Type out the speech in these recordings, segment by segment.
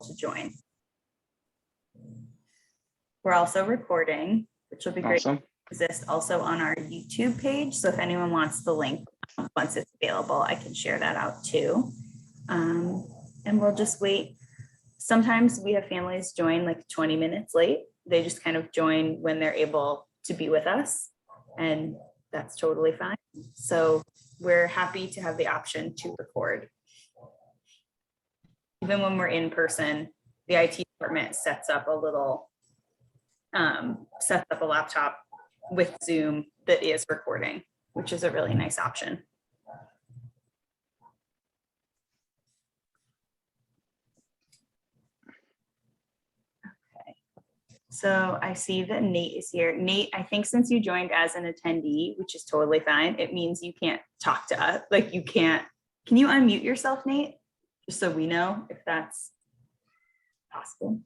to join. We're also recording, which will be great. Awesome. Exist also on our YouTube page. So if anyone wants the link, once it's available, I can share that out too. And we'll just wait. Sometimes we have families join like 20 minutes late. They just kind of join when they're able to be with us, and that's totally fine. So we're happy to have the option to record. Even when we're in person, the IT department sets up a little, sets up a laptop with Zoom that is recording, which is a really nice option. Okay, so I see that Nate is here. Nate, I think since you joined as an attendee, which is totally fine, it means you can't talk to us. Like you can't, can you unmute yourself, Nate? Just so we know if that's possible.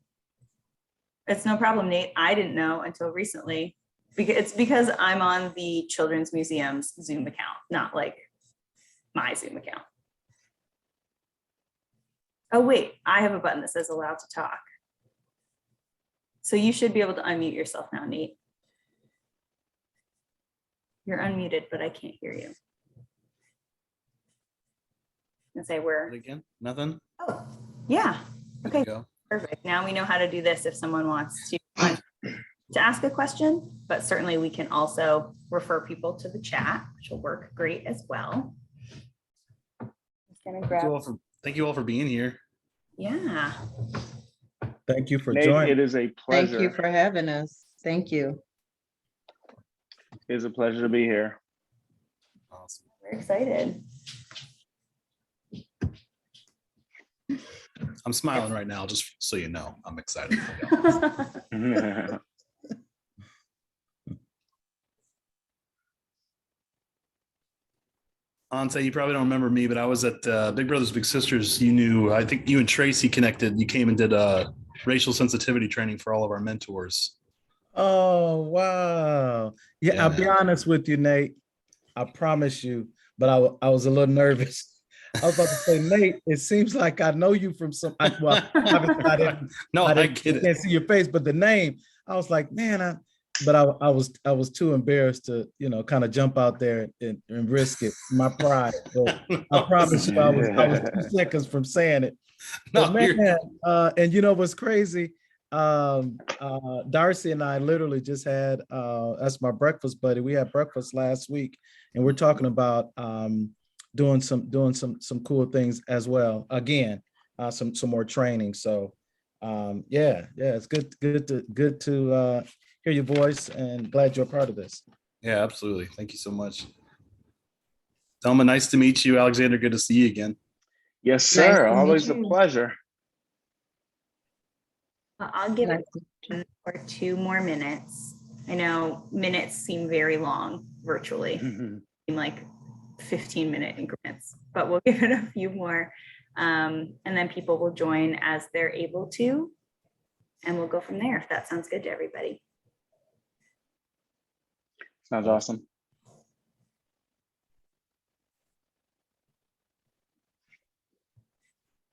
It's no problem, Nate. I didn't know until recently. It's because I'm on the Children's Museum's Zoom account, not like my Zoom account. Oh wait, I have a button that says allowed to talk. So you should be able to unmute yourself now, Nate. You're unmuted, but I can't hear you. And say we're again, nothing. Oh, yeah. Good Okay, to go. perfect. Now we know how to do this if someone wants to ask a question, but certainly we can also refer people to the chat, which will work great as well. Thank you all for being here. Yeah. Thank you for Nate, joining. it is a pleasure. Thank you for having us. Thank you. It is a pleasure to be here. Awesome. We're excited. I'm smiling right now, just so you know. I'm excited. For y'all. Ante, you probably don't remember me, but I was at Big Brothers Big Sisters. You knew, I think you and Tracy connected. You came and did racial sensitivity training for all of our mentors. Oh, wow. Yeah, I'll be honest with you, Nate. I promise you, but I was a little nervous. I was about to say, Nate, it seems like I know you from some, well, obviously I get it. can't see your face, but the name, I was like, man, I was too embarrassed to, kind of jump out there and risk it, my pride. So I promise you, I was 2 seconds from saying it. No, But man, and you know what's crazy? Darcy and I literally just had, that's my breakfast buddy. We had breakfast last week, and we're talking about doing some cool things as well. Again, some more training. So yeah, it's good to hear your voice, and glad you're a part of this. Yeah, absolutely. Thank you so much. Thelma, nice to meet you. Alexander, good to see you again. Yes, sir. Nice to Always meet a you. pleasure. I'll give it 1 or 2 more minutes. I know minutes seem very long virtually, seem like 15-minute increments, but we'll give it a few more. And then people will join as they're able to, and we'll go from there if that sounds good to everybody. Sounds awesome.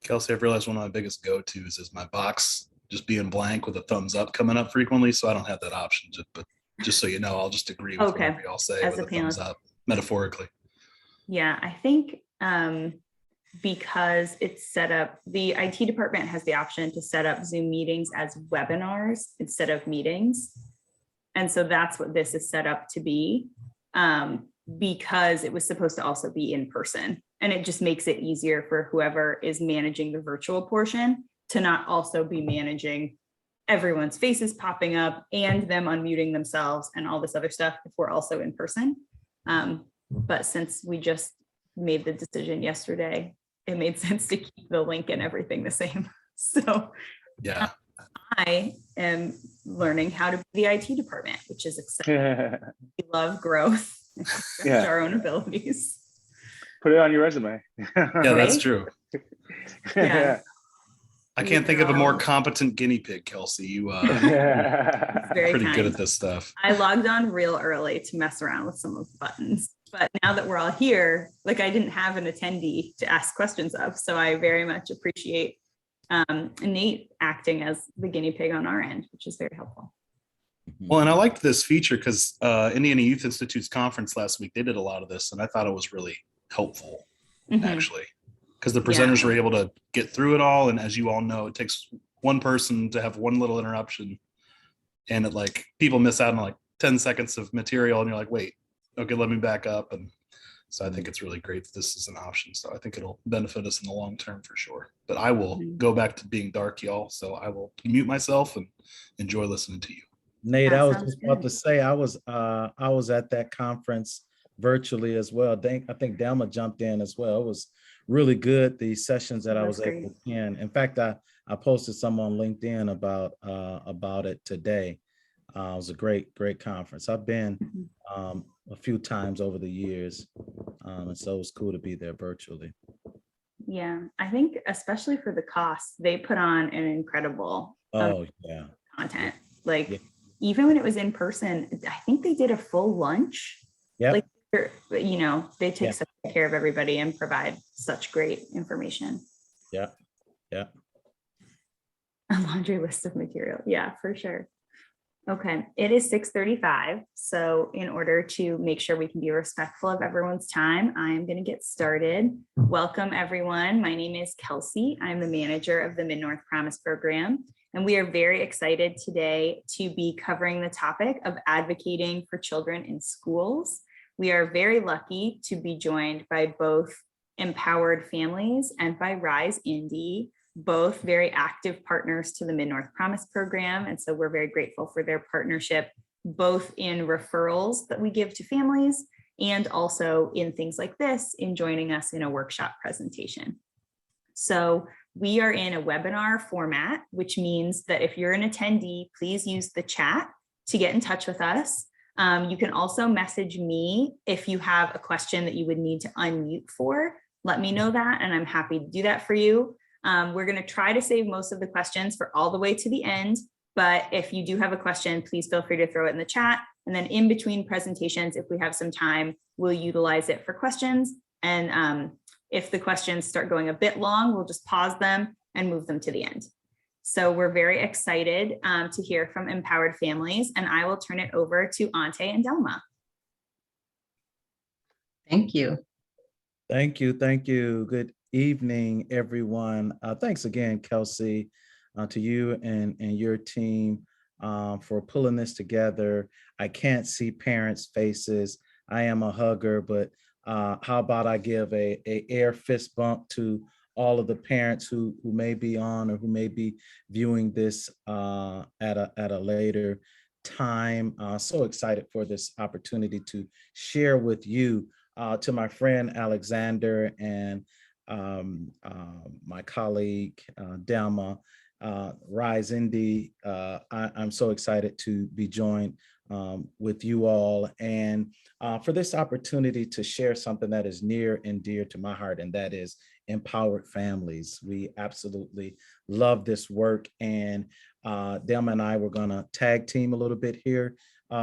Kelsey, I've realized one of my biggest go-tos is my box just being blank with a thumbs up coming up frequently, so I don't have that option. But just so you know, I'll just agree with whatever y'all say As with a a thumbs panelist. up, metaphorically. Yeah, I think because it's set up, the IT department has the option to set up Zoom meetings as webinars instead of meetings. And so that's what this is set up to be, because it was supposed to also be in person. And it just makes it easier for whoever is managing the virtual portion to not also be managing everyone's faces popping up and them unmuting themselves and all this other stuff if we're also in person. But since we just made the decision yesterday, it made sense to keep the link and everything the same. So Yeah. I am learning how to be the IT department, which is exciting. We love growth, Yeah. our own abilities. Put it on your resume. Yeah, that's Right? true. Yeah. I can't think of a more competent guinea pig, Kelsey. You Very pretty kind. good at this stuff. I logged on real early to mess around with some of the buttons, but now that we're all here, like I didn't have an attendee to ask questions of, so I very much appreciate Nate acting as the guinea pig on our end, which is very helpful. Well, and I liked this feature because Indiana Youth Institute's conference last week, they did a lot of this, and I thought it was really helpful, actually, because the presenters were able to get through it all. And as you all know, it takes one person to have one little interruption, and it like people miss out on like 10 seconds of material, and you're like, wait, okay, let me back up. And so I think it's really great that this is an option. So I think it'll benefit us in the long term for sure. But I will go back to being dark, y'all. So I will mute myself and enjoy listening to you. Nate, That I was sounds just about good. to say I was at that conference virtually as well. I think Delma jumped in as well. It was really good, the sessions that I That's was able to attend. In fact, I posted some on LinkedIn about it today. It was a great conference. I've been a few times over the years, and so it was cool to be there virtually. Yeah, I think especially for the cost, they put on an incredible Oh yeah, content. Like Yeah. even when it was in person, I think they did a full lunch. Yep. Like you know, they take Yeah. such care of everybody and provide such great information. yeah. A laundry list of material. Yeah, for sure. Okay, it is 6:35. So in order to make sure we can be respectful of everyone's time, I am going to get started. Welcome everyone. My name is Kelsey. I'm the manager of the Mid-North Promise program. And we are very excited today to be covering the topic of advocating for children in schools. We are very lucky to be joined by both Empowered Families and by Rise Indy, both very active partners to the Mid-North Promise program. And so we're very grateful for their partnership, both in referrals that we give to families and also in things like this, in joining us in a workshop presentation. So we are in a webinar format, which means that if you're an attendee, please use the chat to get in touch with us. You can also message me if you have a question that you would need to unmute for. Let me know that, and I'm happy to do that for you. We're going to try to save most of the questions for all the way to the end, but if you do have a question, please feel free to throw it in the chat. And then in between presentations, if we have some time, we'll utilize it for questions. And if the questions start going a bit long, we'll just pause them and move them to the end. So we're very excited to hear from Empowered Families, and I will turn it over to Ante and Delma. Thank you. Thank you. Good evening, everyone. Thanks again, Kelsey, to you and your team for pulling this together. I can't see parents' faces. I am a hugger, but how about I give a air fist bump to all of the parents who may be on or who may be viewing this at a later time. So excited for this opportunity to share with you. To my friend Alexander and my colleague Delma, Rise Indy, I'm so excited to be joined with you all and for this opportunity to share something that is near and dear to my heart, and that is Empowered Families. We absolutely love this work, and Delma and I were going to tag team a little bit here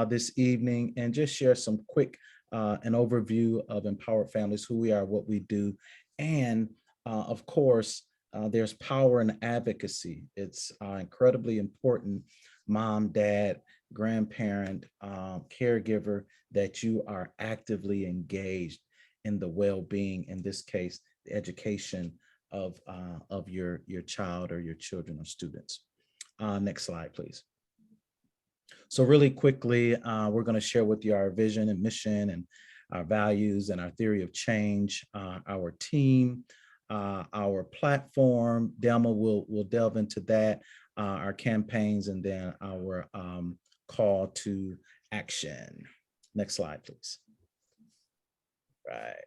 this evening and just share some quick an overview of Empowered Families, who we are, what we do, and of course, there's power in advocacy. It's incredibly important, mom, dad, grandparent, caregiver, that you are actively engaged in the well-being, in this case, the education of your child or your children or students. Next slide, please. So really quickly, we're going to share with you our vision and mission and our values and our theory of change, our team, our platform. Delma will delve into that, our campaigns, and then our call to action. Next slide, please. Right.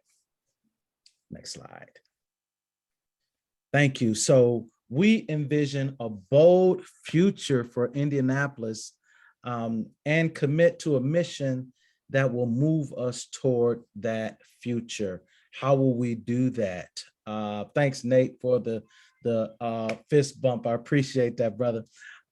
Next slide. Thank you. So we envision a bold future for Indianapolis and commit to a mission that will move us toward that future. How will we do that? Thanks, Nate, for the fist bump. I appreciate that, brother.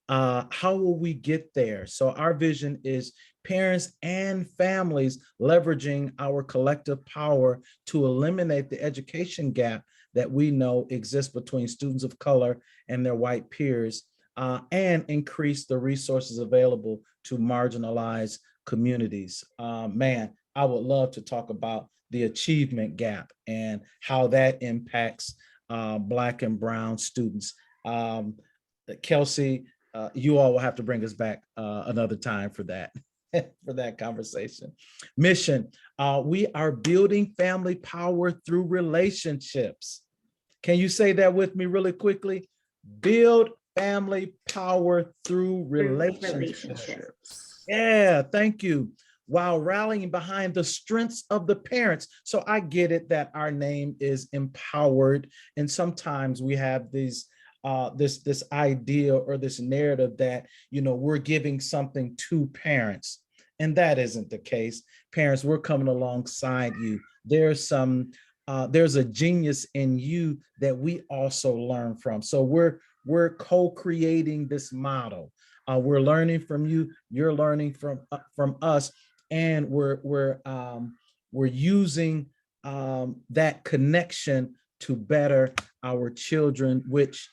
How will we get there? So our vision is parents and families leveraging our collective power to eliminate the education gap that we know exists between students of color and their white peers, and increase the resources available to marginalized communities. Man, I would love to talk about the achievement gap and how that impacts Black and Brown students. Kelsey, you all will have to bring us back another time for that, for that conversation. Mission, we are building family power through relationships. Can you say that with me really quickly? Build family power through relationships. Yeah, thank you. While rallying behind the strengths of the parents. So I get it that our name is empowered, and sometimes we have these this idea or this narrative that, you know, we're giving something to parents, and that isn't the case. Parents, we're coming alongside you. There's a genius in you that we also learn from. So we're co-creating this model. We're learning from you. You're learning from us, and we're using that connection to better our children, which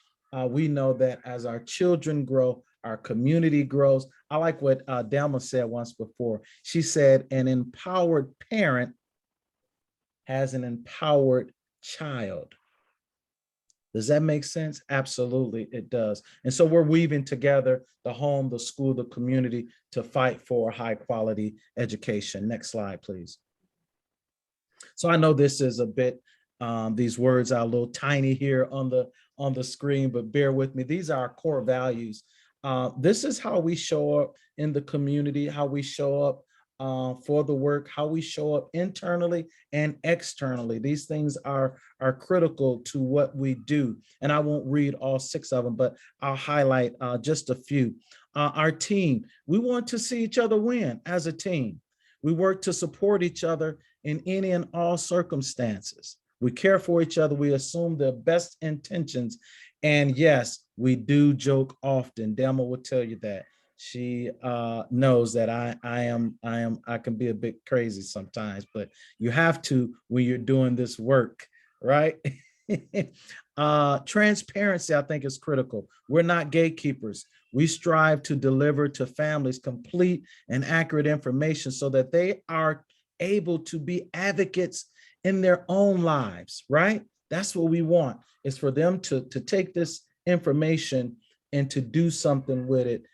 we know that as our children grow, our community grows. I like what Delma said once before. She said, an empowered parent has an empowered child. Does that make sense? Absolutely, it does. And so we're weaving together the home, the school, the community to fight for high quality education. Next slide, please. So I know this is a bit, these words are a little tiny here on the screen, but bear with me. These are our core values. This is how we show up in the community, how we show up for the work, how we show up internally and externally. These things are critical to what we do. And I won't read all 6 of them, but I'll highlight just a few. Our team, we want to see each other win as a team. We work to support each other in any and all circumstances. We care for each other. We assume the best intentions. And yes, we do joke often. Delma will tell you that. She knows that I can be a bit crazy sometimes, but you have to when you're doing this work, right? Transparency, I think, is critical. We're not gatekeepers. We strive to deliver to families complete and accurate information so that they are able to be advocates in their own lives, right? That's what we want, is for them to take this information and to do something with it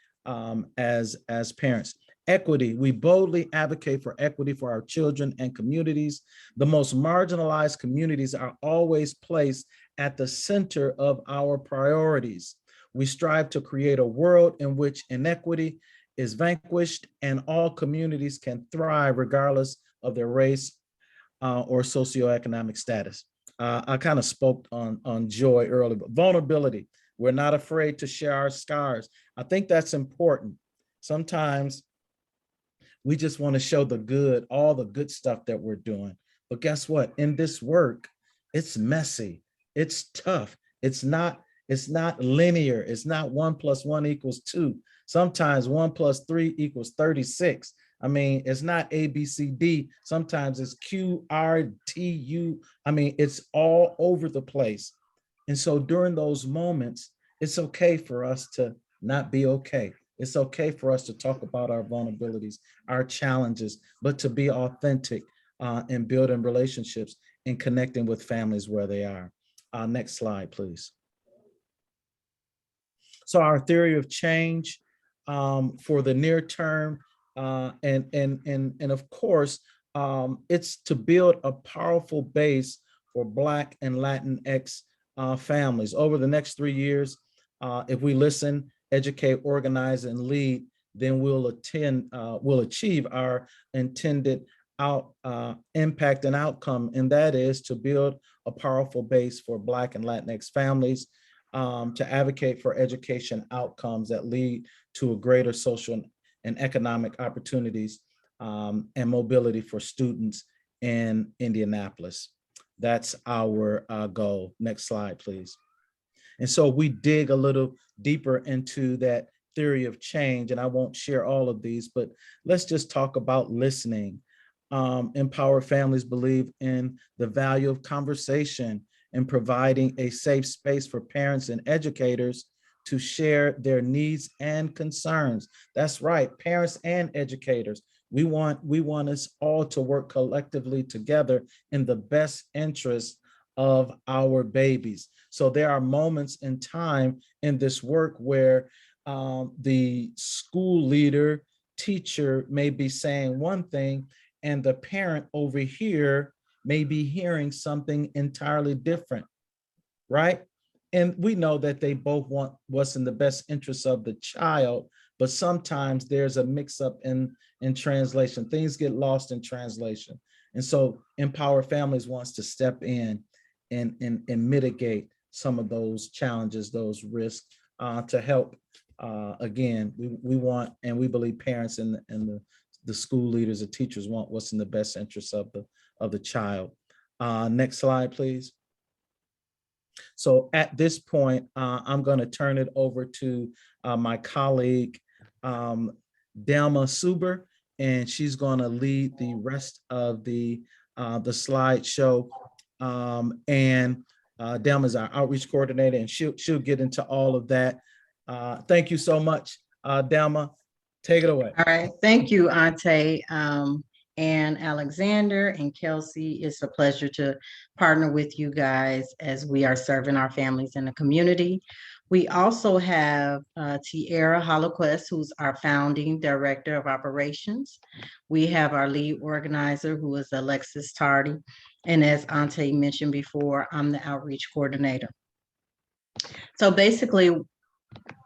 as parents. Equity, we boldly advocate for equity for our children and communities. The most marginalized communities are always placed at the center of our priorities. We strive to create a world in which inequity is vanquished and all communities can thrive regardless of their race or socioeconomic status. I kind of spoke on joy earlier, but vulnerability. We're not afraid to share our scars. I think that's important. Sometimes we just want to show the good, all the good stuff that we're doing. But guess what? In this work, it's messy. It's tough. It's not linear. It's not 1 + 1 = 2. Sometimes 1 + 3 = 36. I mean, it's not A, B, C, D. Sometimes it's Q, R, T, U. I mean, it's all over the place. And so during those moments, it's okay for us to not be okay. It's okay for us to talk about our vulnerabilities, our challenges, but to be authentic and building relationships and connecting with families where they are. Next slide, please. So our theory of change for the near term, and of course, it's to build a powerful base for Black and Latinx families. Over the next 3 years, if we listen, educate, organize, and lead, then we'll achieve our intended impact and outcome, and that is to build a powerful base for Black and Latinx families, to advocate for education outcomes that lead to a greater social and economic opportunities and mobility for students in Indianapolis. That's our goal. Next slide, please. And so we dig a little deeper into that theory of change, and I won't share all of these, but let's just talk about listening. Empowered families believe in the value of conversation and providing a safe space for parents and educators to share their needs and concerns. That's right, parents and educators. We want us all to work collectively together in the best interest of our babies. So there are moments in time in this work where the school leader, teacher may be saying one thing, and the parent over here may be hearing something entirely different, right? And we know that they both want what's in the best interest of the child, but sometimes there's a mix up in translation. Things get lost in translation. And so Empower Families wants to step in and mitigate some of those challenges, those risks, to help. Again, we want, and we believe parents and the school leaders, the teachers want what's in the best interest of the child. Next slide, please. So at this point, I'm going to turn it over to my colleague, Delma Suber, and she's going to lead the rest of the slideshow. And Delma is our outreach coordinator, and she'll get into all of that. Thank you so much, Delma. Take it away. All right, thank you, Ante, and Alexander and Kelsey. It's a pleasure to partner with you guys as we are serving our families in the community. We also have Tierra Holoquest, who's our founding director of operations. We have our lead organizer, who is Alexis Tardy. And as Ante mentioned before, I'm the outreach coordinator. So basically,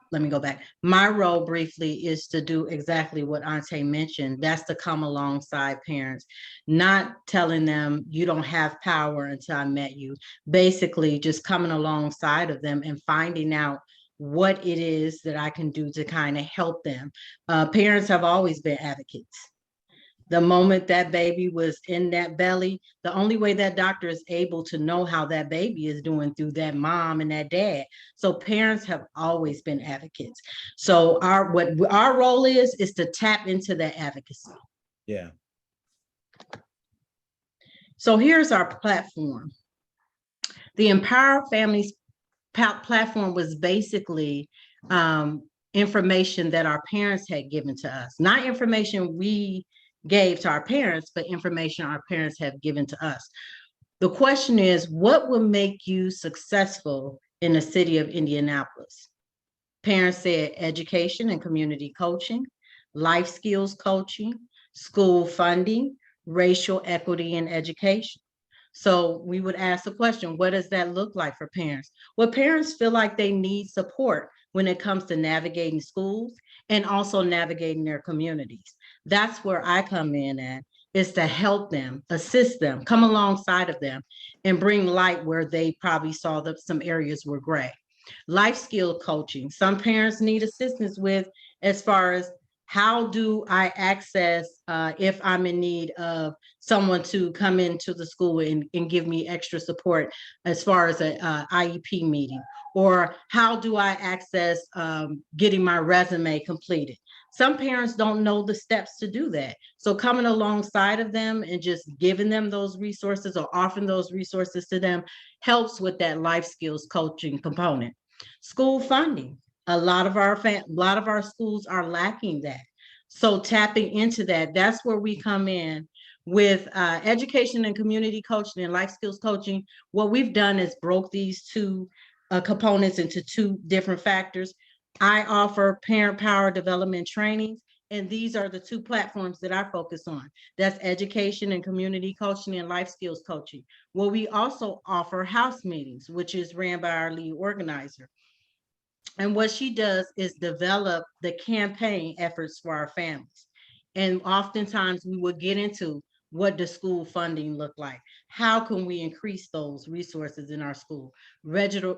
let me go back. My role briefly is to do exactly what Ante mentioned. That's to come alongside parents, not telling them you don't have power until I met you. Basically, just coming alongside of them and finding out what it is that I can do to kind of help them. Parents have always been advocates. The moment that baby was in that belly, the only way that doctor is able to know how that baby is doing through that mom and that dad. So parents have always been advocates. So what our role is to tap into that advocacy. Yeah. So here's our platform. The Empower Families platform was basically information that our parents had given to us, not information we gave to our parents, but information our parents have given to us. The question is, what will make you successful in the city of Indianapolis? Parents said education and community coaching, life skills coaching, school funding, racial equity in education. So we would ask the question, what does that look like for parents? Well, parents feel like they need support when it comes to navigating schools and also navigating their communities. That's where I come in at, is to help them, assist them, come alongside of them, and bring light where they probably saw that some areas were gray. Life skill coaching, some parents need assistance with as far as how do I access if I'm in need of someone to come into the school and give me extra support as far as an IEP meeting, or how do I access getting my resume completed? Some parents don't know the steps to do that. So coming alongside of them and just giving them those resources or offering those resources to them helps with that life skills coaching component. School funding. A lot of our schools are lacking that. So tapping into that, that's where we come in with education and community coaching and life skills coaching. What we've done is broke these two components into two different factors. I offer parent power development trainings, and these are the two platforms that I focus on. That's education and community coaching and life skills coaching. Well, we also offer house meetings, which is ran by our lead organizer. And what she does is develop the campaign efforts for our families. And oftentimes we will get into what does school funding look like? How can we increase those resources in our school? Racial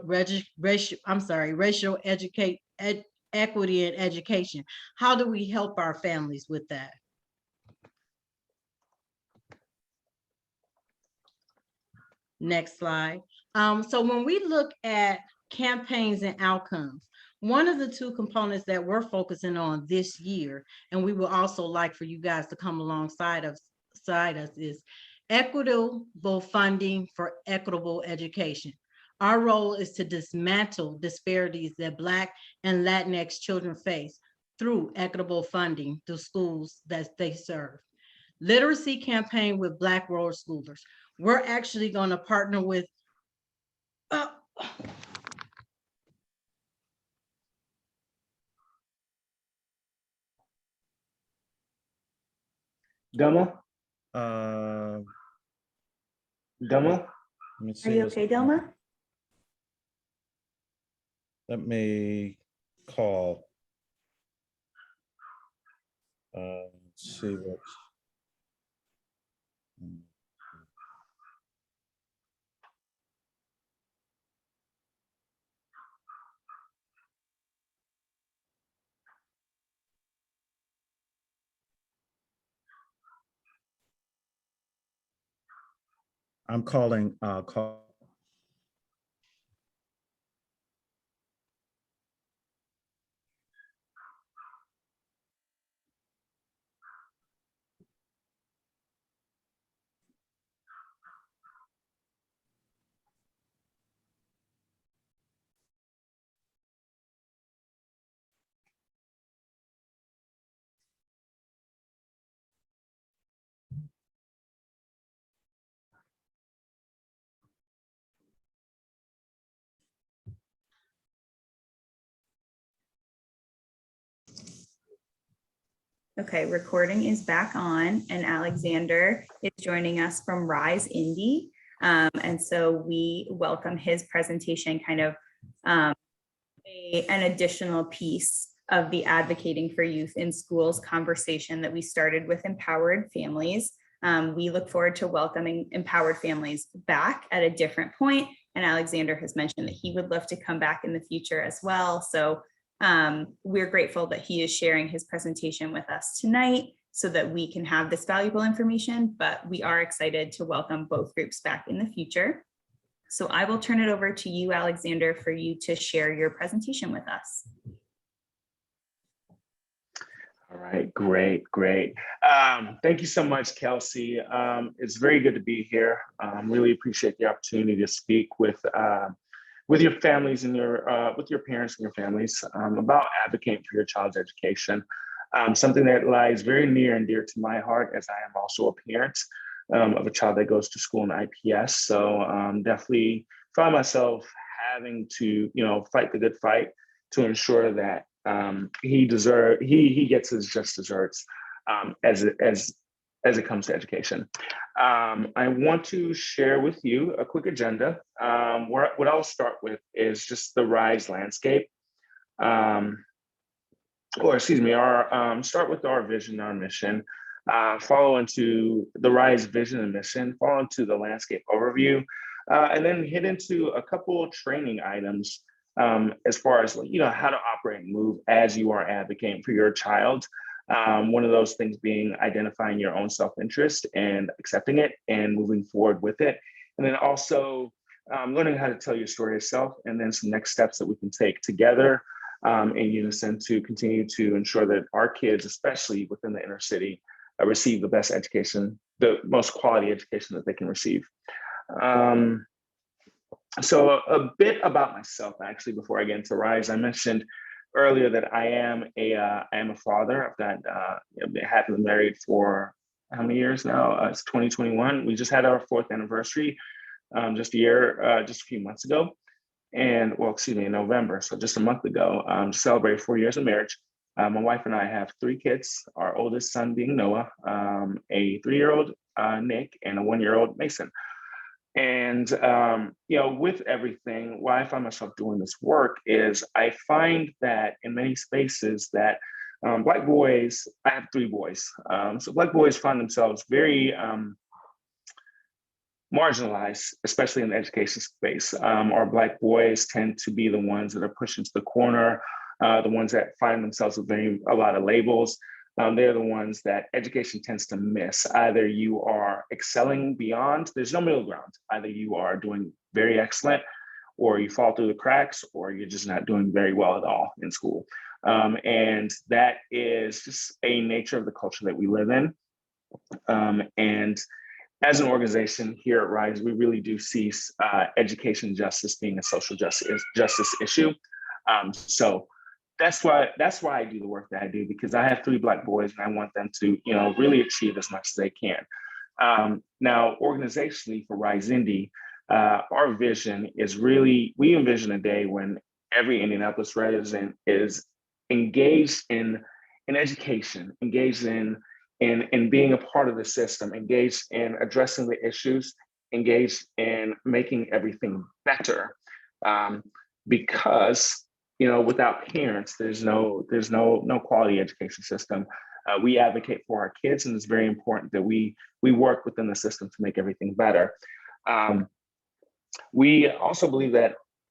equity in education. How do we help our families with that? Next slide. So when we look at campaigns and outcomes, one of the two components that we're focusing on this year, and we would also like for you guys to come alongside us, is equitable funding for equitable education. Our role is to dismantle disparities that Black and Latinx children face through equitable funding to schools that they serve. Literacy campaign with Black rural schoolers. We're actually going to partner with uh, Dema, Uh, Dema, let me Are see you what's- okay, Delma? Let me call. Let's see what. I'm calling, Okay, recording is back on, and Alexander is joining us from Rise Indy. And so we welcome his presentation, kind of an additional piece of the advocating for youth in schools conversation that we started with empowered families. We look forward to welcoming empowered families back at a different point. And Alexander has mentioned that he would love to come back in the future as well. So we're grateful that he is sharing his presentation with us tonight so that we can have this valuable information, but we are excited to welcome both groups back in the future. So I will turn it over to you, Alexander, for you to share your presentation with us. All right, great. Thank you so much, Kelsey. It's very good to be here. Really appreciate the opportunity to speak with your families and with your parents and your families about advocating for your child's education. Something that lies very near and dear to my heart, as I am also a parent of a child that goes to school in IPS. So definitely find myself having to, fight the good fight to ensure that he gets his just desserts as it comes to education. I want to share with you a quick agenda. What I'll start with is just the RISE landscape. Start with our vision, our mission, follow into the RISE vision and mission, follow into the landscape overview, and then hit into a couple of training items as far as how to operate and move as you are advocating for your child. One of those things being identifying your own self-interest and accepting it and moving forward with it. And then also learning how to tell your story yourself, and then some next steps that we can take together in unison to continue to ensure that our kids, especially within the inner city, receive the best education, the most quality education that they can receive. So a bit about myself, actually, before I get into RISE. I mentioned earlier that I am a father. I've got been happily married for how many years now? It's 2021. We just had our 4th anniversary just a few months ago. And in November, so just a month ago, celebrated 4 years of marriage. My wife and I have 3 kids, our oldest son being Noah, a 3-year-old Nick, and a 1-year-old Mason. And, with everything, why I find myself doing this work is I find that in many spaces that Black boys, I have 3 boys, so Black boys find themselves very marginalized, especially in the education space. Our Black boys tend to be the ones that are pushed into the corner, the ones that find themselves with a lot of labels. They're the ones that education tends to miss. Either you are excelling beyond, there's no middle ground. Either you are doing very excellent, or you fall through the cracks, or you're just not doing very well at all in school. And that is just a nature of the culture that we live in. And as an organization here at RISE, we really do see education justice being a social justice issue. So that's why I do the work that I do, because I have 3 Black boys and I want them to, really achieve as much as they can. Now, organizationally for RISE Indy, our vision is really, we envision a day when every Indianapolis resident is engaged in education, engaged in being a part of the system, engaged in addressing the issues, engaged in making everything better. Because without parents, there's no quality education system. We advocate for our kids, and it's very important that we work within the system to make everything better. We also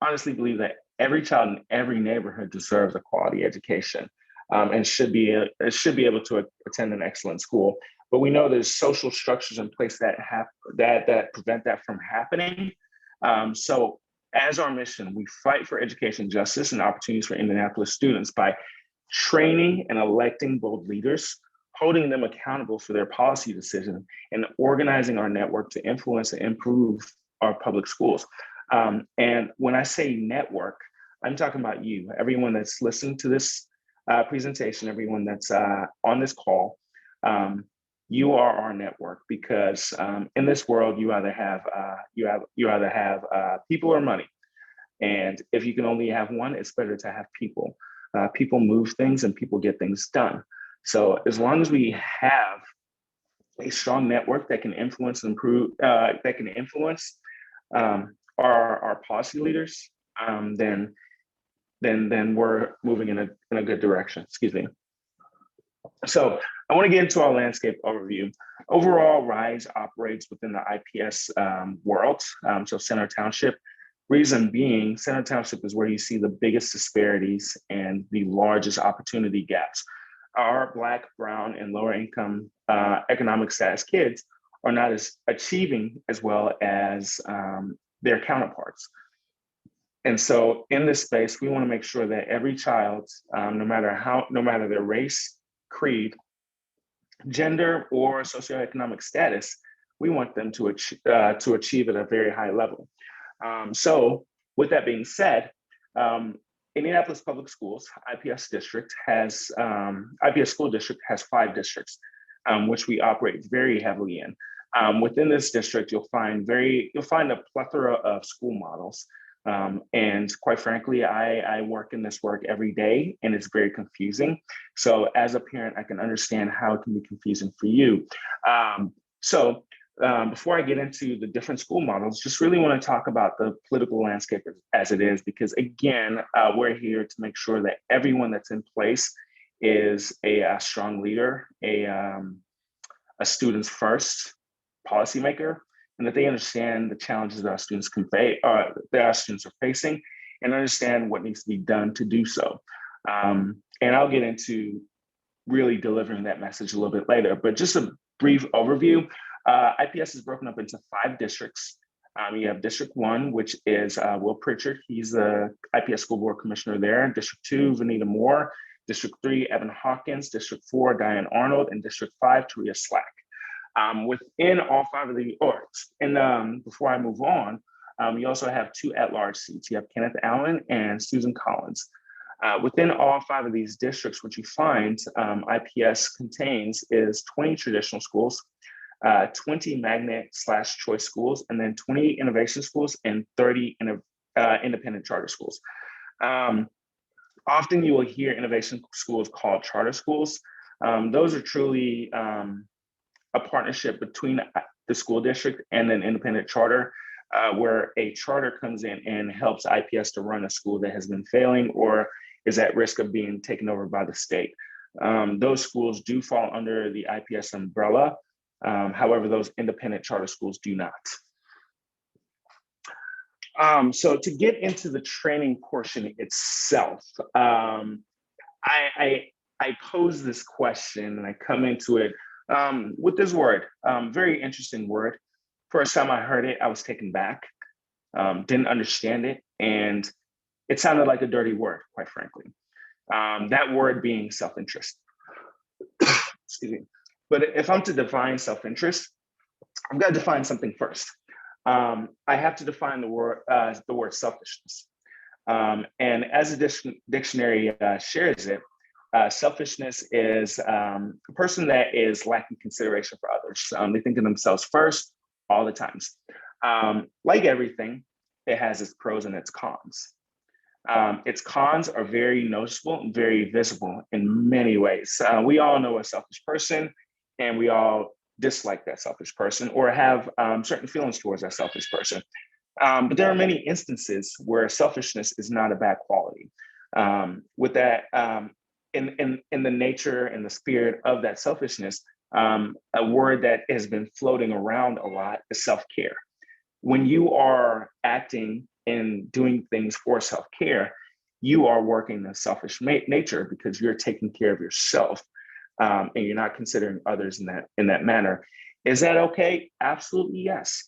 honestly believe that every child in every neighborhood deserves a quality education, and should be able to attend an excellent school. But we know there's social structures in place that prevent that from happening. So as our mission, we fight for education justice and opportunities for Indianapolis students by training and electing bold leaders, holding them accountable for their policy decisions, and organizing our network to influence and improve our public schools. And when I say network, I'm talking about you, everyone that's listening to this presentation, everyone that's on this call. You are our network, because in this world, you either have people or money. And if you can only have one, it's better to have people. People move things and people get things done. So as long as we have a strong network that can influence and improve, our policy leaders, then we're moving in a good direction. Excuse me. So I want to get into our landscape overview. Overall, RISE operates within the IPS world, so Center Township. Reason being, Center Township is where you see the biggest disparities and the largest opportunity gaps. Our Black, brown, and lower income economic status kids are not achieving as well as their counterparts. And so in this space, we want to make sure that every child, no matter their race, creed, gender, or socioeconomic status, we want them to achieve at a very high level. So with that being said, Indianapolis Public Schools, IPS School District has 5 districts, which we operate very heavily in. Within this district, you'll find a plethora of school models. And quite frankly, I work in this work every day, and it's very confusing. So as a parent, I can understand how it can be confusing for you. Before I get into the different school models, just really want to talk about the political landscape as it is, because again, we're here to make sure that everyone that's in place is a strong leader, a students first policymaker, and that they understand the challenges that our students are facing, and understand what needs to be done to do so. And I'll get into really delivering that message a little bit later, but just a brief overview. IPS is broken up into 5 districts. You have District 1, which is Will Pritchard. He's the IPS School Board Commissioner there. District 2, Vanita Moore. District 3, Evan Hawkins. District 4, Diane Arnold. And District 5, Taria Slack. Within all 5 of the orgs, and before I move on, you also have 2 at-large seats. You have Kenneth Allen and Susan Collins. Within all 5 of these districts, what you find IPS contains is 20 traditional schools, 20 magnet/choice schools, and then 20 innovation schools and 30 independent charter schools. Often you will hear innovation schools called charter schools. Those are truly a partnership between the school district and an independent charter, where a charter comes in and helps IPS to run a school that has been failing or is at risk of being taken over by the state. Those schools do fall under the IPS umbrella. However, those independent charter schools do not. So to get into the training portion itself, I pose this question and I come into it with this word, very interesting word. First time I heard it, I was taken back, didn't understand it, and it sounded like a dirty word, quite frankly. That word being self-interest. Excuse me. But if I'm to define self-interest, I've got to define something first. I have to define the word selfishness. And as the dictionary shares it, selfishness is a person that is lacking consideration for others. They think of themselves first all the times. Like everything, it has its pros and its cons. Its cons are very noticeable and very visible in many ways. We all know a selfish person, and we all dislike that selfish person or have certain feelings towards that selfish person. But there are many instances where selfishness is not a bad quality. With that, in the nature and the spirit of that selfishness, a word that has been floating around a lot is self-care. When you are acting and doing things for self-care, you are working the selfish nature because you're taking care of yourself, and you're not considering others in that manner. Is that okay? Absolutely yes.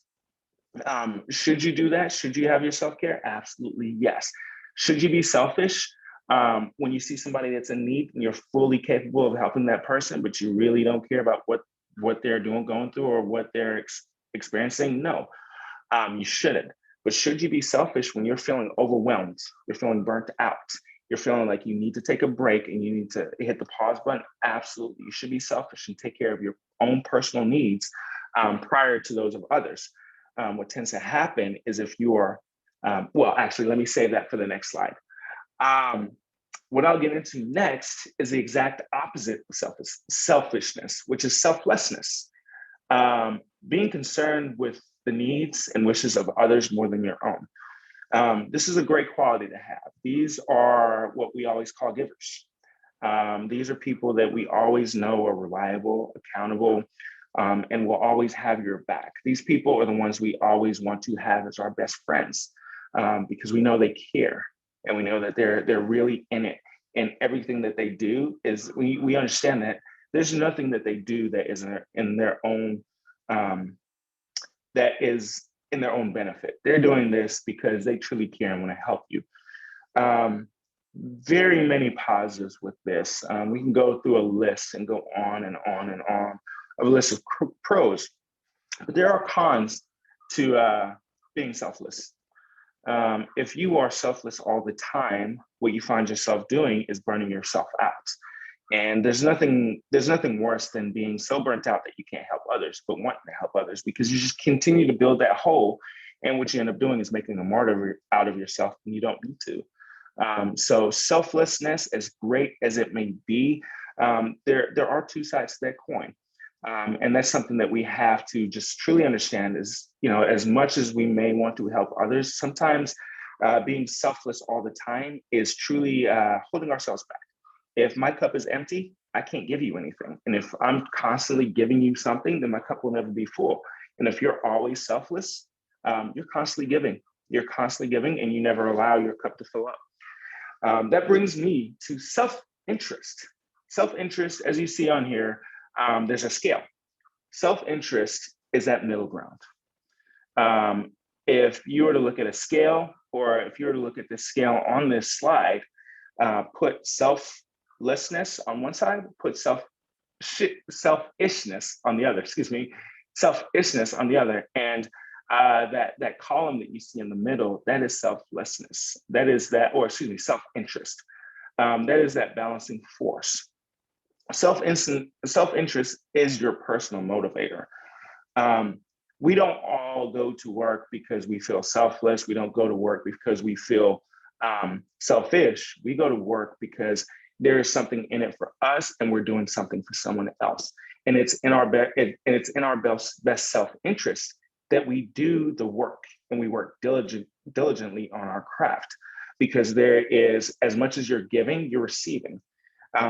Should you do that? Should you have your self-care? Absolutely yes. Should you be selfish when you see somebody that's in need and you're fully capable of helping that person, but you really don't care about what they're going through, or what they're experiencing? No, you shouldn't. But should you be selfish when you're feeling overwhelmed, you're feeling burnt out, you're feeling like you need to take a break and you need to hit the pause button? Absolutely. You should be selfish and take care of your own personal needs prior to those of others. What tends to happen is if you are, well, actually, let me save that for the next slide. What I'll get into next is the exact opposite of selfishness, which is selflessness. Being concerned with the needs and wishes of others more than your own. This is a great quality to have. These are what we always call givers. These are people that we always know are reliable, accountable, and will always have your back. These people are the ones we always want to have as our best friends, because we know they care, and we know that they're really in it. And everything that they do is, we understand that there's nothing that they do that isn't in their own, that is in their own benefit. They're doing this because they truly care and want to help you. Very many positives with this. We can go through a list and go on and on and on of a list of pros, but there are cons to being selfless. If you are selfless all the time, what you find yourself doing is burning yourself out. And there's nothing worse than being so burnt out that you can't help others, but wanting to help others, because you just continue to build that hole. And what you end up doing is making a martyr out of yourself, and you don't need to. So selflessness, as great as it may be, there are two sides to that coin. And that's something that we have to just truly understand is, as much as we may want to help others, sometimes being selfless all the time is truly holding ourselves back. If my cup is empty, I can't give you anything. And if I'm constantly giving you something, then my cup will never be full. And if you're always selfless, you're constantly giving. You're constantly giving, and you never allow your cup to fill up. That brings me to self-interest. Self-interest, as you see on here, there's a scale. Self-interest is that middle ground. If you were to look at a scale, or if you were to look at the scale on this slide, put selflessness on one side, put selfishness on the other, selfishness on the other. And that column that you see in the middle, that is selflessness. That is self-interest. That is that balancing force. Self-interest is your personal motivator. We don't all go to work because we feel selfless. We don't go to work because we feel selfish. We go to work because there is something in it for us, and we're doing something for someone else. And it's in our best self-interest that we do the work, and we work diligently on our craft, because there is, as much as you're giving, you're receiving.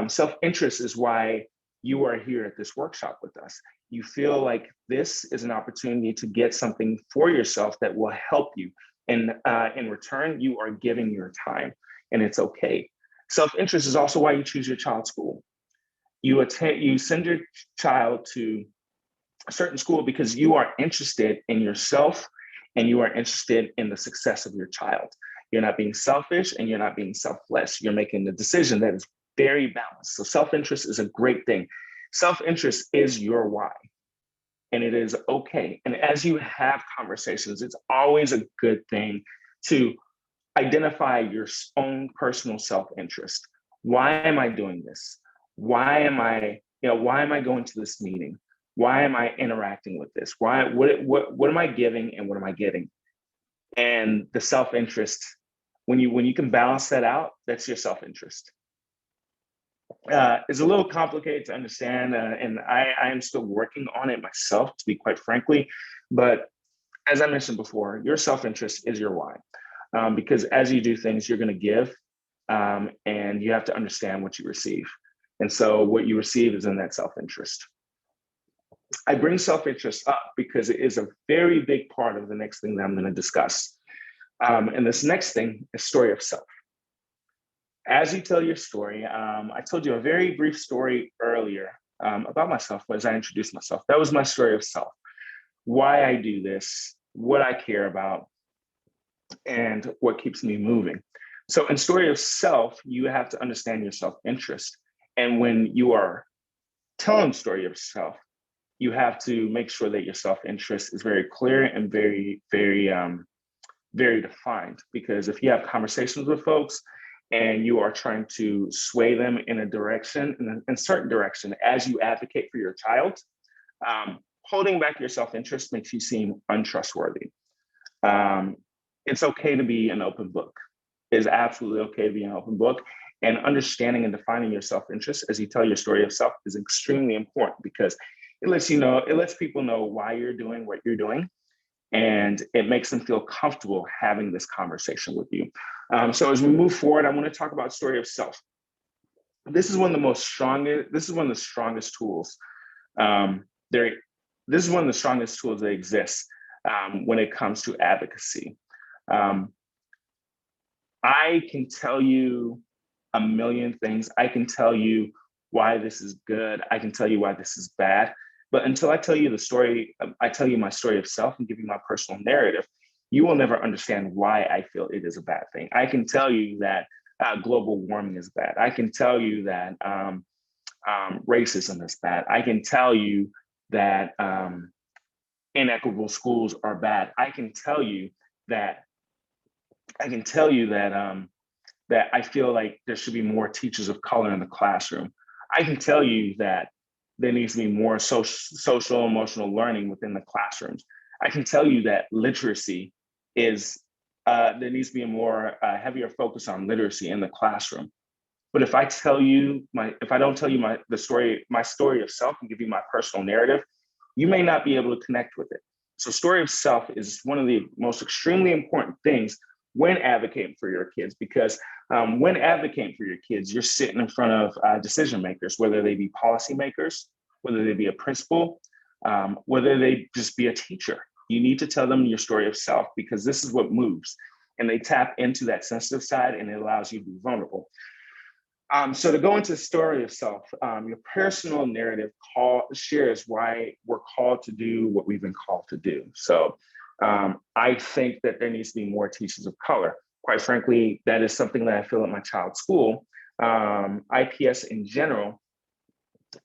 Self-interest is why you are here at this workshop with us. You feel like this is an opportunity to get something for yourself that will help you. And in return, you are giving your time, and it's okay. Self-interest is also why you choose your child's school. You send your child to a certain school because you are interested in yourself, and you are interested in the success of your child. You're not being selfish, and you're not being selfless. You're making the decision that is very balanced. So self-interest is a great thing. Self-interest is your why. and it is okay. And as you have conversations, it's always a good thing to identify your own personal self-interest. Why am I doing this? Why am I going to this meeting? Why am I interacting with this? What am I giving and what am I getting? And the self-interest, when you can balance that out, that's your self-interest. It's a little complicated to understand, and I am still working on it myself, to be quite frankly. But as I mentioned before, your self-interest is your why. Because as you do things, you're going to give, and you have to understand what you receive. And so what you receive is in that self-interest. I bring self-interest up because it is a very big part of the next thing that I'm going to discuss. And this next thing is story of self. As you tell your story, I told you a very brief story earlier about myself as I introduced myself. That was my story of self, why I do this, what I care about, and what keeps me moving. So in story of self, you have to understand your self-interest. And when you are telling story of self, you have to make sure that your self-interest is very clear and very, very, very defined. Because if you have conversations with folks and you are trying to sway them in a direction, in a certain direction, as you advocate for your child, holding back your self-interest makes you seem untrustworthy. It's okay to be an open book. It is absolutely okay to be an open book. And understanding and defining your self-interest as you tell your story of self is extremely important, because it lets people know why you're doing what you're doing. And it makes them feel comfortable having this conversation with you. So as we move forward, I want to talk about story of self. This is one of the strongest tools. This is one of the strongest tools that exists when it comes to advocacy. I can tell you a million things. I can tell you why this is good. I can tell you why this is bad. But until I tell you the story, I tell you my story of self and give you my personal narrative, you will never understand why I feel it is a bad thing. I can tell you that global warming is bad. I can tell you that racism is bad. I can tell you that inequitable schools are bad. I can tell you that that I feel like there should be more teachers of color in the classroom. I can tell you that there needs to be more social emotional learning within the classrooms. I can tell you that literacy is, there needs to be a more heavier focus on literacy in the classroom. But if I don't tell you my story of self and give you my personal narrative, you may not be able to connect with it. So story of self is one of the most extremely important things when advocating for your kids, because when advocating for your kids, you're sitting in front of decision makers, whether they be policymakers, whether they be a principal, whether they just be a teacher. You need to tell them your story of self, because this is what moves. And they tap into that sensitive side, and it allows you to be vulnerable. So to go into the story of self, your personal narrative shares why we're called to do what we've been called to do. So I think that there needs to be more teachers of color. Quite frankly, that is something that I feel at my child's school. IPS in general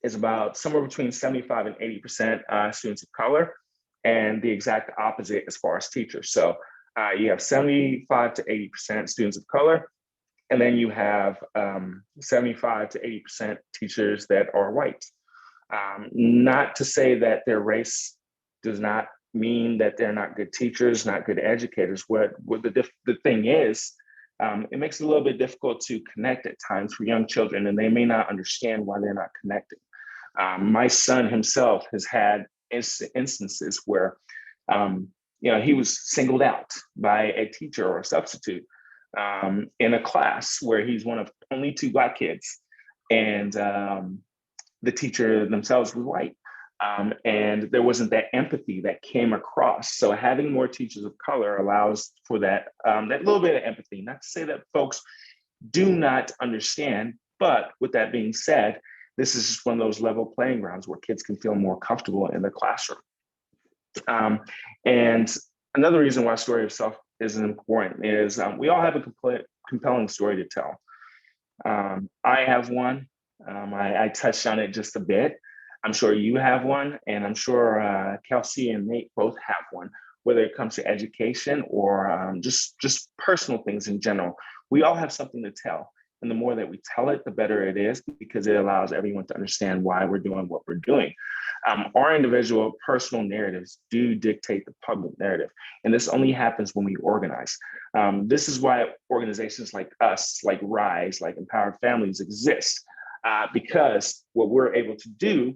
is about somewhere between 75 and 80% students of color, and the exact opposite as far as teachers. So you have 75 to 80% students of color, and then you have 75 to 80% teachers that are white. Not to say that their race does not mean that they're not good teachers, not good educators. What the thing is, it makes it a little bit difficult to connect at times for young children, and they may not understand why they're not connecting. My son himself has had instances where he was singled out by a teacher or a substitute in a class where he's one of only 2 Black kids, and the teacher themselves was white. And there wasn't that empathy that came across. So having more teachers of color allows for that little bit of empathy. Not to say that folks do not understand, but with that being said, this is just one of those level playing grounds where kids can feel more comfortable in the classroom. And another reason why story of self is important is we all have a compelling story to tell. I have one. I touched on it just a bit. I'm sure you have one, and I'm sure Kelsey and Nate both have one, whether it comes to education or just personal things in general. We all have something to tell. And the more that we tell it, the better it is, because it allows everyone to understand why we're doing what we're doing. Our individual personal narratives do dictate the public narrative. And this only happens when we organize. This is why organizations like us, like RISE, like Empowered Families exist, because what we're able to do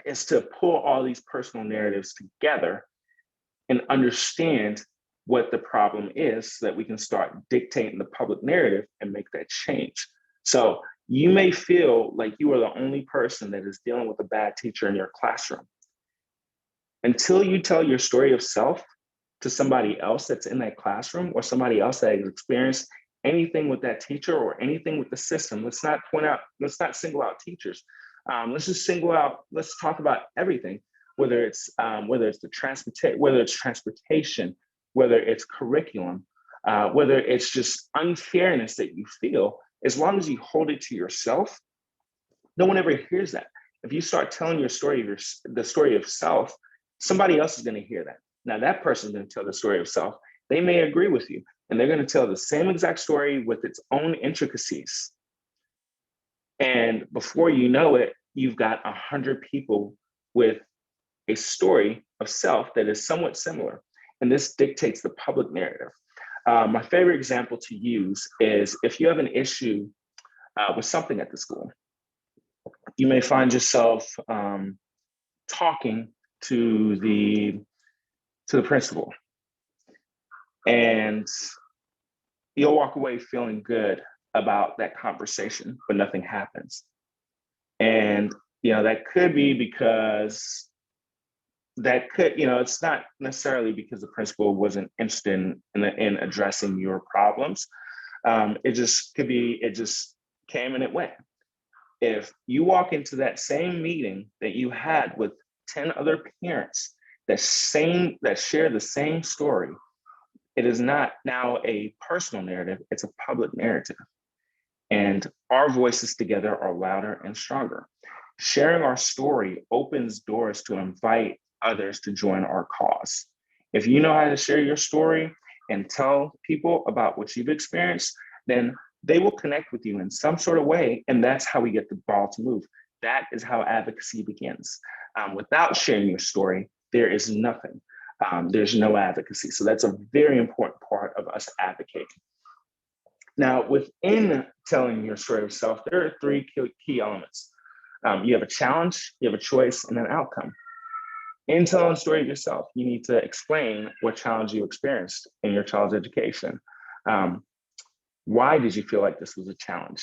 is to pull all these personal narratives together and understand what the problem is so that we can start dictating the public narrative and make that change. So you may feel like you are the only person that is dealing with a bad teacher in your classroom. Until you tell your story of self to somebody else that's in that classroom, or somebody else that has experienced anything with that teacher or anything with the system. Let's not single out teachers. Let's talk about everything, whether it's transportation, whether it's curriculum, whether it's just unfairness that you feel. As long as you hold it to yourself, no one ever hears that. If you start telling the story of self, somebody else is going to hear that. Now that person's going to tell the story of self. They may agree with you, and they're going to tell the same exact story with its own intricacies. And before you know it, you've got 100 people with a story of self that is somewhat similar. And this dictates the public narrative. My favorite example to use is if you have an issue with something at the school, you may find yourself talking to the principal, and you'll walk away feeling good about that conversation, but nothing happens. And that could be because it's not necessarily because the principal wasn't interested in addressing your problems. It just came and it went. If you walk into that same meeting that you had with 10 other parents that share the same story, it is not now a personal narrative, it's a public narrative. And our voices together are louder and stronger. Sharing our story opens doors to invite others to join our cause. If you know how to share your story and tell people about what you've experienced, then they will connect with you in some sort of way. And that's how we get the ball to move. That is how advocacy begins. Without sharing your story, there is nothing. There's no advocacy. So that's a very important part of us advocating. Now, within telling your story of self, there are three key elements. You have a challenge, you have a choice, and an outcome. In telling the story of yourself, you need to explain what challenge you experienced in your child's education. Why did you feel like this was a challenge?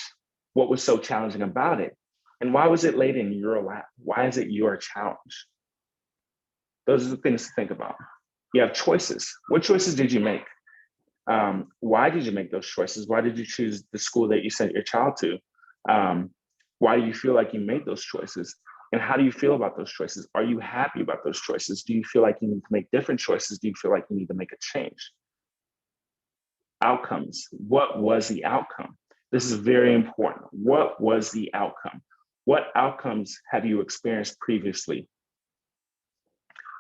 What was so challenging about it? And why was it laid in your lap? Why is it your challenge? Those are the things to think about. You have choices. What choices did you make? Why did you make those choices? Why did you choose the school that you sent your child to? Why do you feel like you made those choices? And how do you feel about those choices? Are you happy about those choices? Do you feel like you need to make different choices? Do you feel like you need to make a change? Outcomes. What was the outcome? This is very important. What was the outcome? What outcomes have you experienced previously?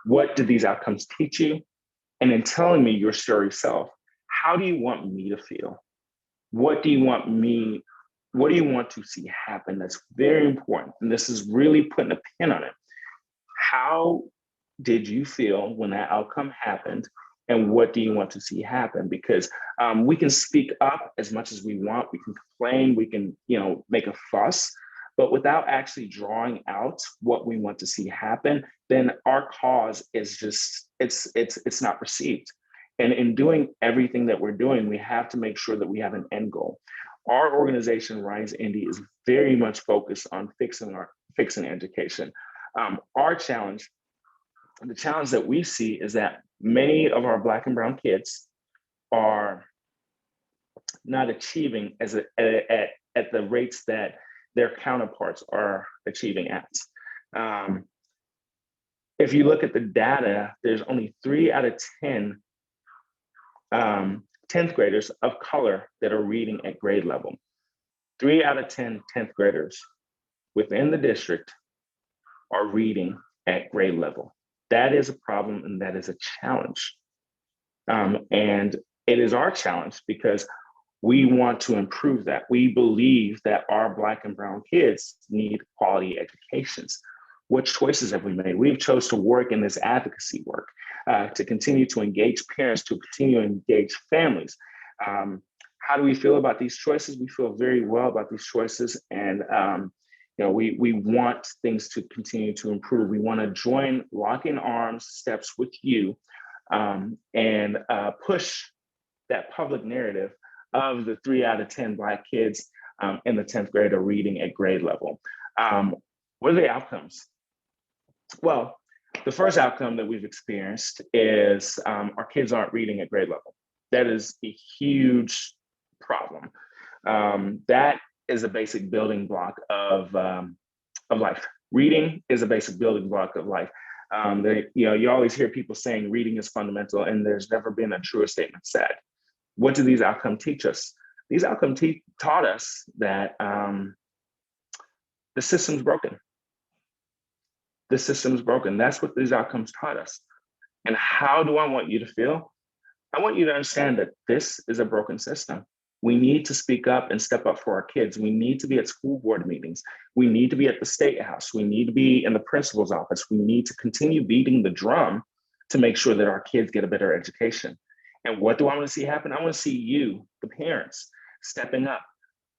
What did these outcomes teach you? And in telling me your story self, how do you want me to feel? What do you want to see happen? That's very important. And this is really putting a pin on it. How did you feel when that outcome happened? And what do you want to see happen? Because we can speak up as much as we want. We can complain, we can, make a fuss, but without actually drawing out what we want to see happen, then our cause is just, it's not received. And in doing everything that we're doing, we have to make sure that we have an end goal. Our organization, Rise Indy, is very much focused on fixing education. Our challenge, the challenge that we see is that many of our Black and brown kids are not achieving at the rates that their counterparts are achieving at. If you look at the data, there's only 3 out of 10 10th graders of color that are reading at grade level. 3 out of 10 10th graders within the district are reading at grade level. That is a problem and that is a challenge. And it is our challenge because we want to improve that. We believe that our Black and brown kids need quality educations. What choices have we made? We've chose to work in this advocacy work, to continue to engage parents, to continue to engage families. How do we feel about these choices? We feel very well about these choices. And we want things to continue to improve. We want to join locking arms steps with you and push that public narrative of the 3 out of 10 Black kids in the 10th grade are reading at grade level. What are the outcomes? Well, the first outcome that we've experienced is our kids aren't reading at grade level. That is a huge problem. That is a basic building block of life. Reading is a basic building block of life. You always hear people saying reading is fundamental, and there's never been a truer statement said. What do these outcomes teach us? These outcomes taught us that the system's broken. The system's broken. That's what these outcomes taught us. And how do I want you to feel? I want you to understand that this is a broken system. We need to speak up and step up for our kids. We need to be at school board meetings. We need to be at the State House. We need to be in the principal's office. We need to continue beating the drum to make sure that our kids get a better education. And what do I want to see happen? I want to see you, the parents, stepping up,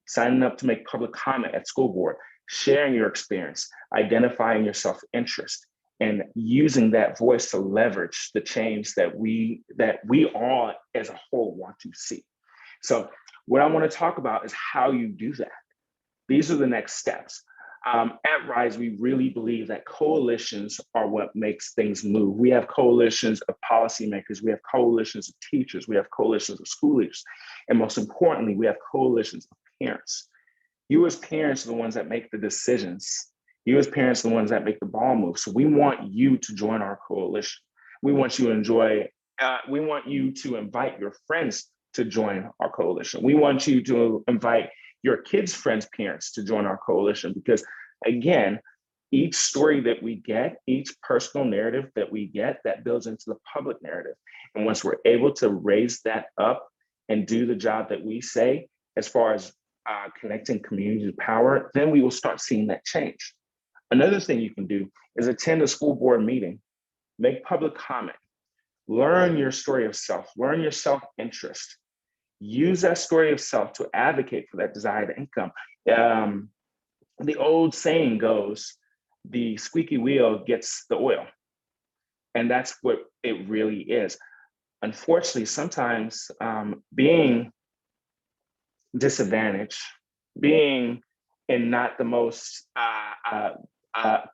signing up to make public comment at school board, sharing your experience, identifying your self-interest, and using that voice to leverage the change that we all as a whole want to see. So what I want to talk about is how you do that. These are the next steps. At RISE, we really believe that coalitions are what makes things move. We have coalitions of policymakers, we have coalitions of teachers, we have coalitions of school leaders, and most importantly, we have coalitions of parents. You as parents are the ones that make the decisions. You as parents are the ones that make the ball move. So we want you to join our coalition. We want you to invite your friends to join our coalition. We want you to invite your kids' friends' parents to join our coalition, because again, each story that we get, each personal narrative that we get, that builds into the public narrative. And once we're able to raise that up and do the job that we say, as far as connecting community to power, then we will start seeing that change. Another thing you can do is attend a school board meeting, make public comment, learn your story of self, learn your self-interest. Use that story of self to advocate for that desired income. The old saying goes, the squeaky wheel gets the oil. And that's what it really is. Unfortunately, sometimes being disadvantaged, being in not the most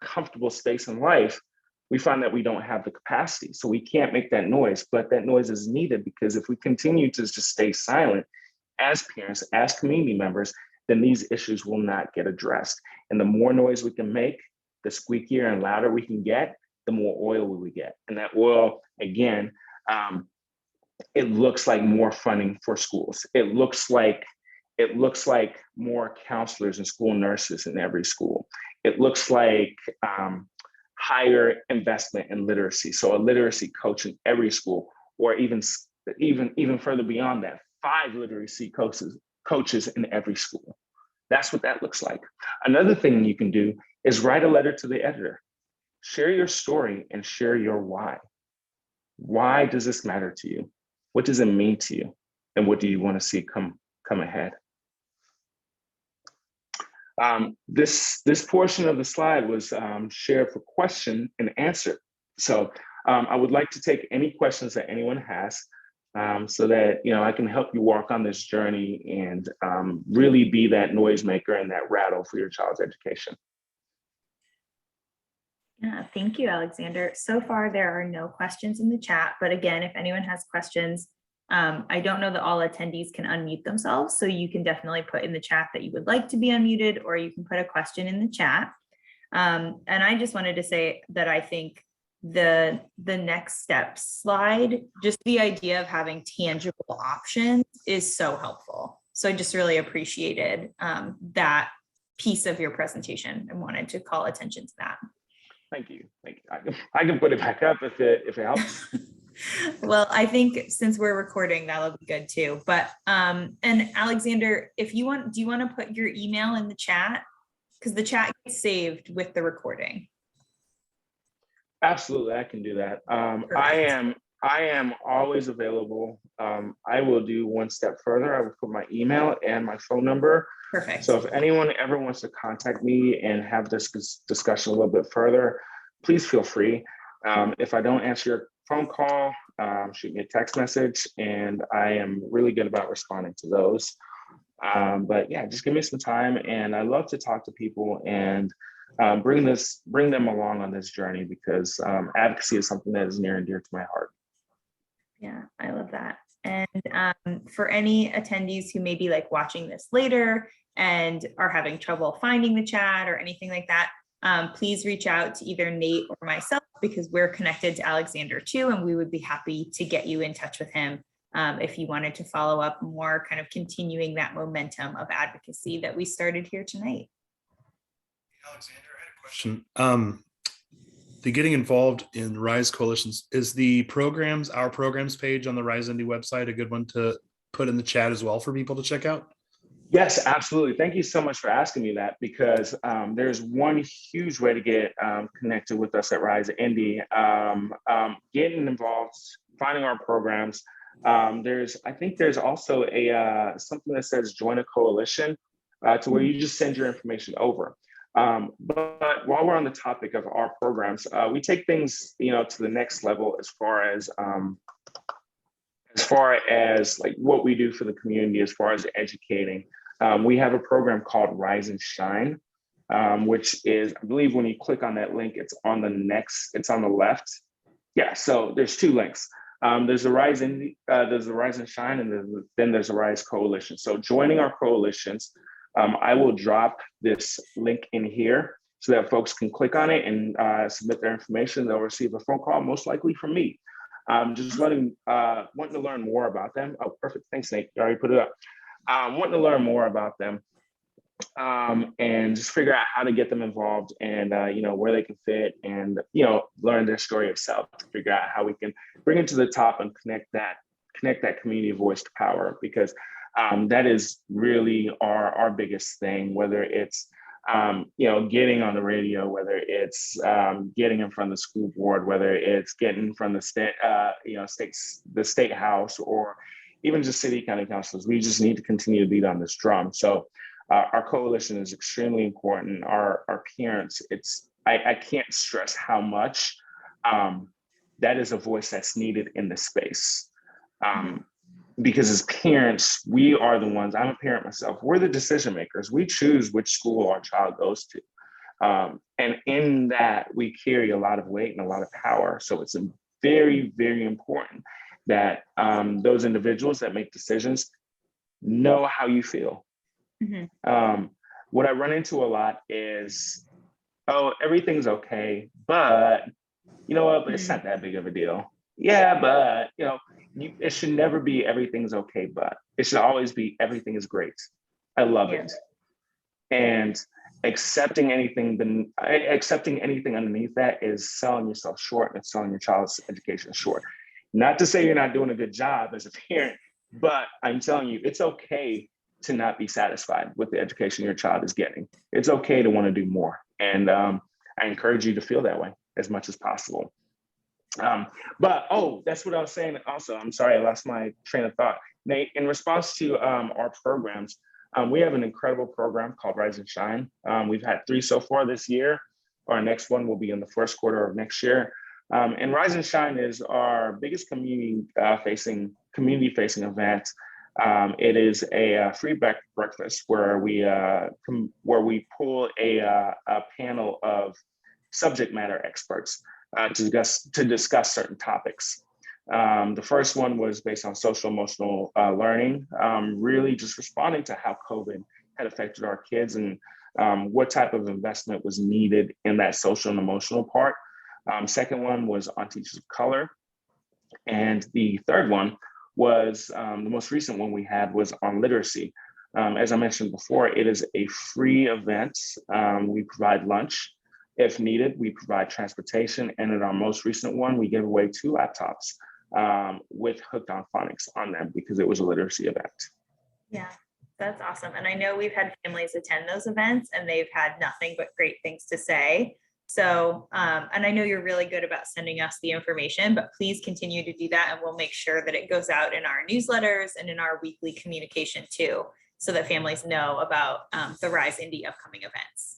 comfortable space in life, we find that we don't have the capacity. So we can't make that noise, but that noise is needed, because if we continue to just stay silent as parents, as community members, then these issues will not get addressed. And the more noise we can make, the squeakier and louder we can get, the more oil we get. And that oil, again, it looks like more funding for schools. It looks like more counselors and school nurses in every school. It looks like higher investment in literacy. So a literacy coach in every school, or even further beyond that, 5 literacy coaches in every school. That's what that looks like. Another thing you can do is write a letter to the editor. Share your story and share your why. Why does this matter to you? What does it mean to you? And what do you want to see come ahead? This portion of the slide was shared for question and answer. So I would like to take any questions that anyone has, so that I can help you walk on this journey and really be that noisemaker and that rattle for your child's education. Yeah, thank you, Alexander. So far, there are no questions in the chat, but again, if anyone has questions, I don't know that all attendees can unmute themselves, so you can definitely put in the chat that you would like to be unmuted, or you can put a question in the chat. And I just wanted to say that I think the next steps slide, just the idea of having tangible options is so helpful. So I just really appreciated that piece of your presentation and wanted to call attention to that. Thank you. Thank you. I can put it back up if it helps. Well, I think since we're recording, that'll be good too. But and Alexander, if you want, do you want to put your email in the chat? Because the chat gets saved with the recording. Absolutely, I can do that. Perfect. I am always available. I will do one step further. I will put my email and my phone number. Perfect. So if anyone ever wants to contact me and have this discussion a little bit further, please feel free. If I don't answer your phone call, shoot me a text message, and I am really good about responding to those. But yeah, just give me some time, and I love to talk to people and bring them along on this journey, because advocacy is something that is near and dear to my heart. Yeah, I love that. And for any attendees who may be like watching this later and are having trouble finding the chat or anything like that, please reach out to either Nate or myself, because we're connected to Alexander too, and we would be happy to get you in touch with him if you wanted to follow up more, kind of continuing that momentum of advocacy that we started here tonight. Alexander, I had a question. The getting involved in RISE coalitions, is the our programs page on the RISE Indy website a good one to put in the chat as well for people to check out? Yes, absolutely. Thank you so much for asking me that, because there's one huge way to get connected with us at Rise Indy. Getting involved, finding our programs. I think there's also something that says join a coalition, to where you just send your information over. But while we're on the topic of our programs, we take things, to the next level as far as like what we do for the community, as far as educating. We have a program called Rise and Shine, which is, I believe when you click on that link, it's on the left. Yeah, so there's two links. There's the Rise and Shine, and then there's a Rise Coalition. So joining our coalitions, I will drop this link in here so that folks can click on it and submit their information. They'll receive a phone call, most likely from me. Just wanting to learn more about them. Oh, perfect. Thanks, Nate. You already put it up. Wanting to learn more about them, and just figure out how to get them involved, and where they can fit, and learn their story of self, to figure out how we can bring it to the top and connect that community voice to power, because that is really our biggest thing, whether it's getting on the radio, whether it's getting in front of the school board, whether it's getting in front of the state house, or even just city county councils. We just need to continue to beat on this drum. So our coalition is extremely important. Our parents, I can't stress how much that is a voice that's needed in this space. Because as parents, we are the ones, I'm a parent myself, we're the decision makers. We choose which school our child goes to. And in that, we carry a lot of weight and a lot of power. So it's very, very important that those individuals that make decisions know how you feel. Mm-hmm. What I run into a lot is, oh, everything's okay, but you know what, it's not that big of a deal. Yeah, but it should never be everything's okay, but it should always be everything is great. I love it. And accepting anything underneath that is selling yourself short, and selling your child's education short. Not to say you're not doing a good job as a parent, but I'm telling you, it's okay to not be satisfied with the education your child is getting. It's okay to want to do more. And I encourage you to feel that way as much as possible. That's what I was saying. Also, I'm sorry, I lost my train of thought. Nate, in response to our programs, we have an incredible program called Rise and Shine. We've had 3 so far this year. Our next one will be in the first quarter of next year. And Rise and Shine is our biggest community-facing event. It is a free breakfast where we pull a panel of subject matter experts to discuss certain topics. The first one was based on social emotional learning, really just responding to how COVID had affected our kids, and what type of investment was needed in that social and emotional part. Second one was on teachers of color. And the third one was, the most recent one we had was on literacy. As I mentioned before, it is a free event. We provide lunch. If needed, we provide transportation. And in our most recent one, we gave away 2 laptops with Hooked on Phonics on them because it was a literacy event. Yeah, that's awesome. And I know we've had families attend those events and they've had nothing but great things to say. So, and I know you're really good about sending us the information, but please continue to do that. And we'll make sure that it goes out in our newsletters and in our weekly communication too, so that families know about the Rise Indy upcoming events.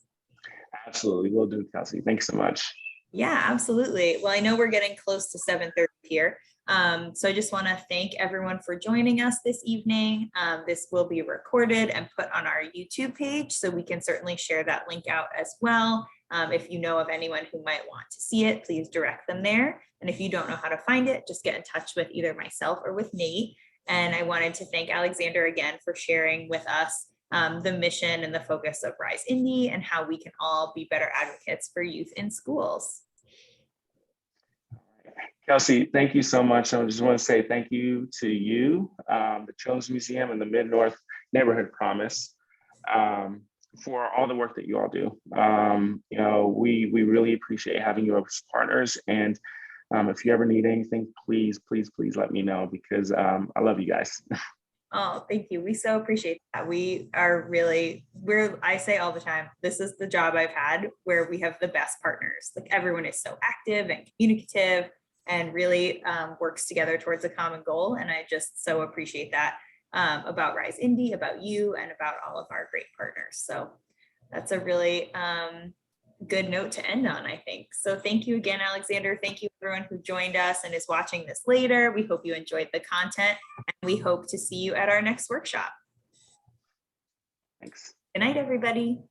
Absolutely, will do, Kelsey. Thanks so much. Yeah, absolutely. Well, I know we're getting close to 7:30 here. So I just want to thank everyone for joining us this evening. This will be recorded and put on our YouTube page, so we can certainly share that link out as well. If you know of anyone who might want to see it, please direct them there. And if you don't know how to find it, just get in touch with either myself or with Nate. And I wanted to thank Alexander again for sharing with us the mission and the focus of Rise Indy and how we can all be better advocates for youth in schools. Kelsey, thank you so much. I just want to say thank you to you, the Children's Museum and the Mid-North Neighborhood Promise for all the work that you all do. You know, we really appreciate having you as partners. And if you ever need anything, please let me know, because I love you guys. Oh, thank you. We so appreciate that. We are really, I say all the time, this is the job I've had where we have the best partners. Like, everyone is so active and communicative and really works together towards a common goal. And I just so appreciate that about Rise Indy, about you, and about all of our great partners. So that's a really good note to end on, I think. So thank you again, Alexander. Thank you everyone who joined us and is watching this later. We hope you enjoyed the content, and we hope to see you at our next workshop. Thanks. Good night, everybody.